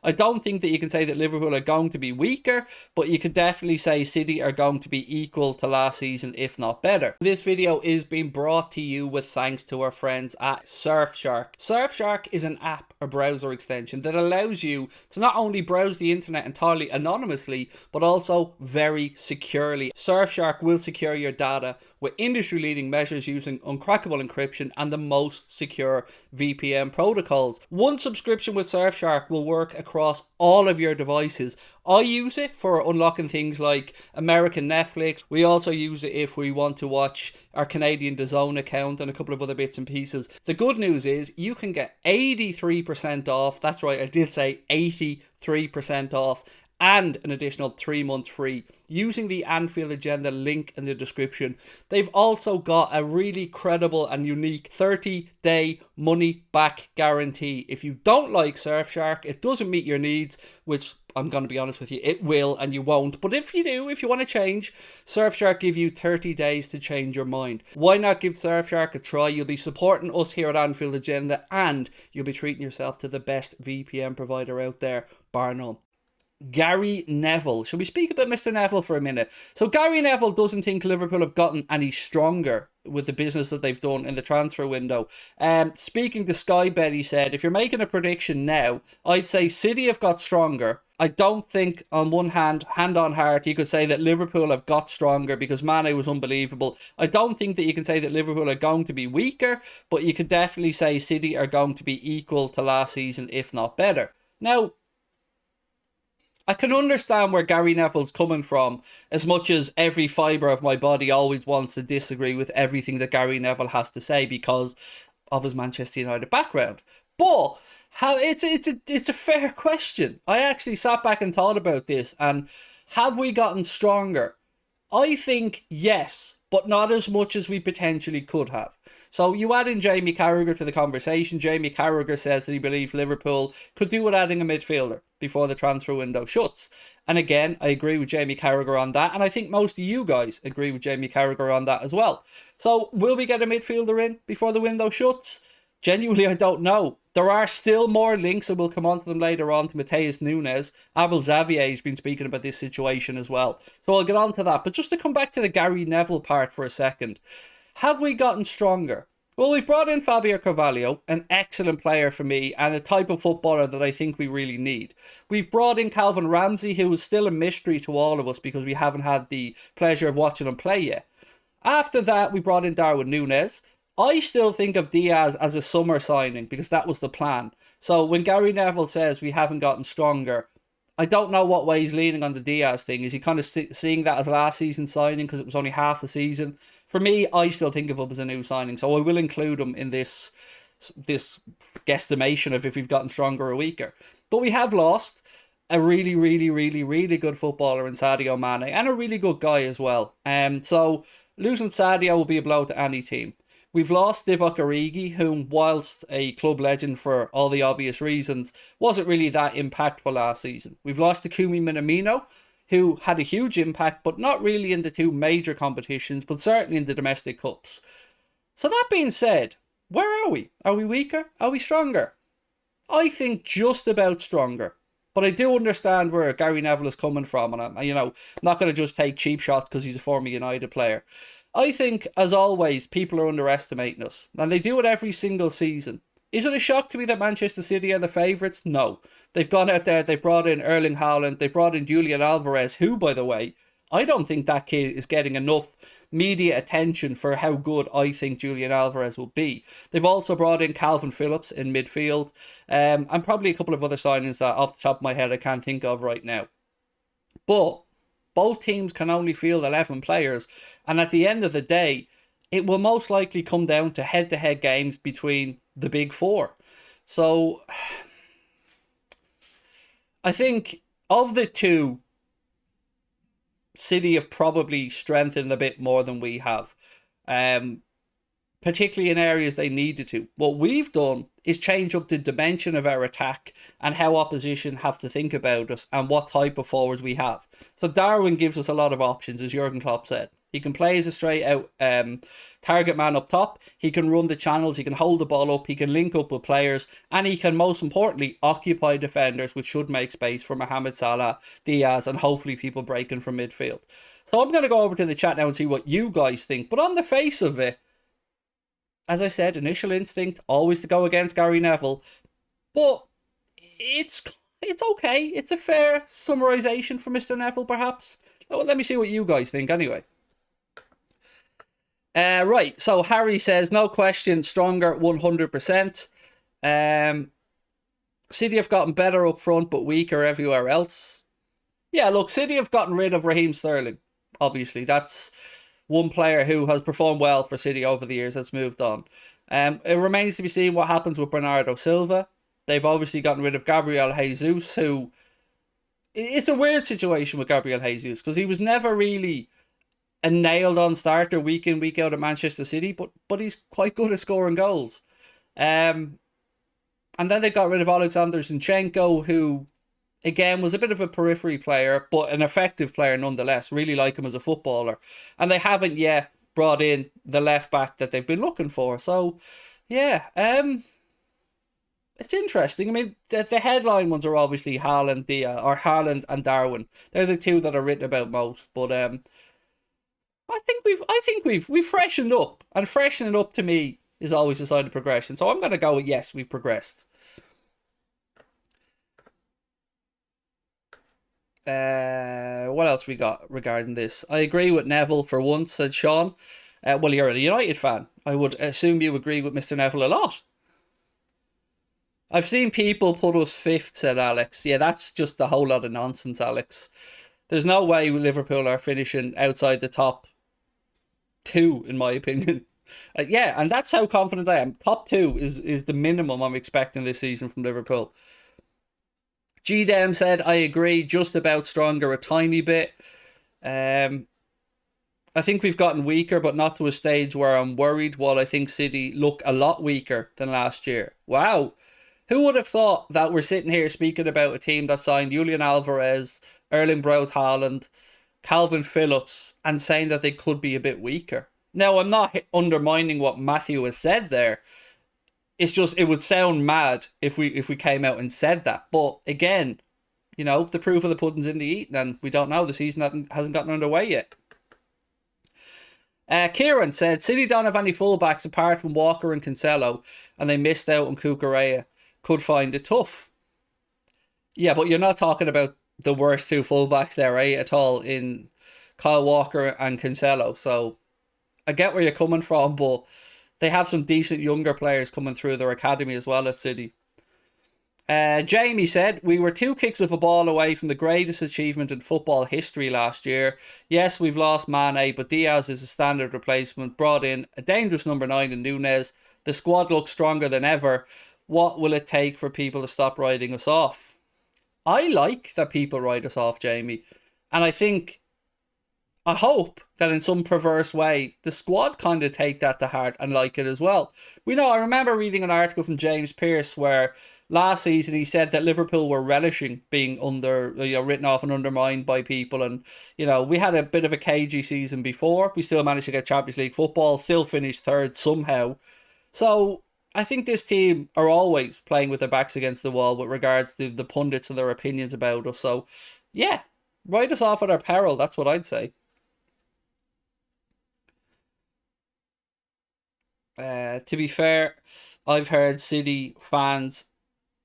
I don't think that you can say that Liverpool are going to be weaker, but you could definitely say City are going to be equal to last season, if not better. This video is being brought to you with thanks to our friends at Surfshark. Surfshark is an app or browser extension that allows you to not only browse the internet entirely anonymously, but also very securely. Surfshark will secure your data with industry-leading measures using uncrackable encryption and the most secure VPN protocols. One subscription with Surfshark will work across all of your devices. I use it for unlocking things like American Netflix. We also use it if we want to watch our Canadian DAZN account and a couple of other bits and pieces. The good news is you can get 83% off. That's right, I did say 83% off. And an additional 3 months free using the Anfield Agenda link in the description. They've also got a really credible and unique 30-day money-back guarantee. If you don't like Surfshark, it doesn't meet your needs, which I'm going to be honest with you, it will and you won't. But if you do, if you want to change, Surfshark give you 30 days to change your mind. Why not give Surfshark a try? You'll be supporting us here at Anfield Agenda and you'll be treating yourself to the best VPN provider out there, bar none. Gary Neville. Shall we speak about Mr. Neville for a minute? So Gary Neville doesn't think Liverpool have gotten any stronger with the business that they've done in the transfer window. Speaking to Sky Bet, he said, if you're making a prediction now, I'd say City have got stronger. I don't think, on one hand on heart, you could say that Liverpool have got stronger because Mane was unbelievable. I don't think that you can say that Liverpool are going to be weaker, but you could definitely say City are going to be equal to last season, if not better. Now, I can understand where Gary Neville's coming from, as much as every fibre of my body always wants to disagree with everything that Gary Neville has to say because of his Manchester United background. But it's a fair question. I actually sat back and thought about this, and have we gotten stronger? I think yes, but not as much as we potentially could have. So you add in Jamie Carragher to the conversation. Jamie Carragher says that he believes Liverpool could do with adding a midfielder before the transfer window shuts. And again, I agree with Jamie Carragher on that. And I think most of you guys agree with Jamie Carragher on that as well. So will we get a midfielder in before the window shuts? Genuinely, I don't know. There are still more links, and we'll come on to them later on, to Mateus Nunes. Abel Xavier has been speaking about this situation as well. So I'll get on to that. But just to come back to the Gary Neville part for a second. Have we gotten stronger? Well, we've brought in Fabio Carvalho, an excellent player for me, and a type of footballer that I think we really need. We've brought in Calvin Ramsey, who is still a mystery to all of us because we haven't had the pleasure of watching him play yet. After that, we brought in Darwin Núñez. I still think of Diaz as a summer signing because that was the plan. So when Gary Neville says we haven't gotten stronger, I don't know what way he's leaning on the Diaz thing. Is he kind of seeing that as last season's signing because it was only half a season? For me, I still think of him as a new signing, so I will include him in this guesstimation of if we've gotten stronger or weaker. But we have lost a really good footballer in Sadio Mane, and a really good guy as well. So losing Sadio will be a blow to any team. We've lost Divock Origi, whom, whilst a club legend for all the obvious reasons, wasn't really that impactful last season. We've lost Takumi Minamino, who had a huge impact, but not really in the two major competitions, but certainly in the domestic cups. So that being said, where are we? Are we weaker? Are we stronger? I think just about stronger. But I do understand where Gary Neville is coming from, and I'm not going to just take cheap shots because he's a former United player. I think, as always, people are underestimating us, and they do it every single season. Is it a shock to me that Manchester City are the favourites? No. They've gone out there, they've brought in Erling Haaland, they've brought in Julian Alvarez, who, by the way, I don't think that kid is getting enough media attention for how good I think Julian Alvarez will be. They've also brought in Calvin Phillips in midfield, and probably a couple of other signings that off the top of my head I can't think of right now. But both teams can only field 11 players, and at the end of the day, it will most likely come down to head-to-head games between the big four. So I think of the two, City have probably strengthened a bit more than we have, particularly in areas they needed to. What we've done is change up the dimension of our attack and how opposition have to think about us and what type of forwards we have. So Darwin gives us a lot of options, as Jurgen Klopp said. He can play as a straight out target man up top. He can run the channels. He can hold the ball up. He can link up with players. And he can, most importantly, occupy defenders, which should make space for Mohamed Salah, Diaz, and hopefully people breaking from midfield. So I'm going to go over to the chat now and see what you guys think. But on the face of it, as I said, initial instinct, always to go against Gary Neville. But it's okay. It's a fair summarisation for Mr. Neville, perhaps. Well, let me see what you guys think anyway. Right, so Harry says, no question, stronger 100%. City have gotten better up front, but weaker everywhere else. Yeah, look, City have gotten rid of Raheem Sterling, obviously. That's one player who has performed well for City over the years, that's moved on. It remains to be seen what happens with Bernardo Silva. They've obviously gotten rid of Gabriel Jesus, who... It's a weird situation with Gabriel Jesus, because he was never really a nailed-on starter week in, week out at Manchester City, but he's quite good at scoring goals. And then they got rid of Alexander Zinchenko, who, again, was a bit of a periphery player, but an effective player nonetheless. Really like him as a footballer. And they haven't yet brought in the left-back that they've been looking for. So, yeah, it's interesting. I mean, the headline ones are obviously Haaland and Darwin. They're the two that are written about most. But I think we've freshened up, and freshening up to me is always a sign of progression. So I'm going to go with yes, we've progressed. What else we got regarding this? I agree with Neville for once, said Sean. Well, you're a United fan. I would assume you agree with Mr. Neville a lot. I've seen people put us fifth, said Alex. Yeah, that's just a whole lot of nonsense, Alex. There's no way Liverpool are finishing outside the top two, in my opinion. Yeah, and that's how confident I am. Top two is the minimum I'm expecting this season from Liverpool. GDM said, I agree, just about stronger a tiny bit. I think we've gotten weaker, but not to a stage where I'm worried, while I think City look a lot weaker than last year. Wow. Who would have thought that we're sitting here speaking about a team that signed Julian Alvarez, Erling Braut Haaland, Calvin Phillips, and saying that they could be a bit weaker? Now, I'm not undermining what Matthew has said there. It's just, it would sound mad if we came out and said that. But again, you know, the proof of the pudding's in the eating, and we don't know. The season hasn't gotten underway yet. Kieran said, City don't have any fullbacks apart from Walker and Cancelo, and they missed out on Cucurella. Could find it tough. Yeah, but you're not talking about the worst two fullbacks there, right, at all, in Kyle Walker and Cancelo. So I get where you're coming from, but they have some decent younger players coming through their academy as well at City. Jamie said, we were 2 kicks of a ball away from the greatest achievement in football history last year. Yes, we've lost Mane, but Diaz is a standard replacement. Brought in a dangerous number 9 in Nunez. The squad looks stronger than ever. What will it take for people to stop writing us off? I like that people write us off, Jamie. And I hope that in some perverse way, the squad kind of take that to heart and like it as well. I remember reading an article from James Pearce where last season he said that Liverpool were relishing being written off and undermined by people. And, we had a bit of a cagey season before. We still managed to get Champions League football, still finished third somehow. So I think this team are always playing with their backs against the wall with regards to the pundits and their opinions about us. So, yeah, write us off at our peril. That's what I'd say. To be fair, I've heard City fans,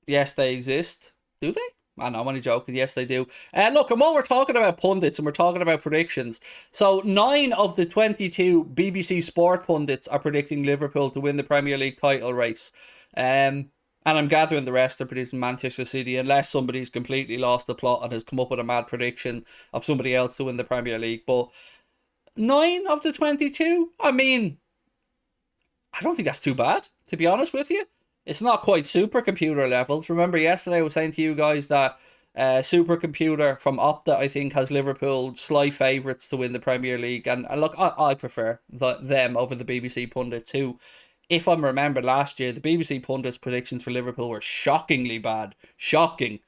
yes, they exist. Do they? I'm only joking. Yes, they do. Look, and while we're talking about pundits and we're talking about predictions, so 9 of the 22 BBC Sport pundits are predicting Liverpool to win the Premier League title race. And I'm gathering the rest are predicting Manchester City, unless somebody's completely lost the plot and has come up with a mad prediction of somebody else to win the Premier League. But 9 of the 22? I mean, I don't think that's too bad, to be honest with you. It's not quite supercomputer levels. Remember yesterday I was saying to you guys that supercomputer from Opta, I think, has Liverpool slight favourites to win the Premier League. And look, I prefer them over the BBC pundits who, if I remember last year, the BBC pundits' predictions for Liverpool were shockingly bad. Shocking.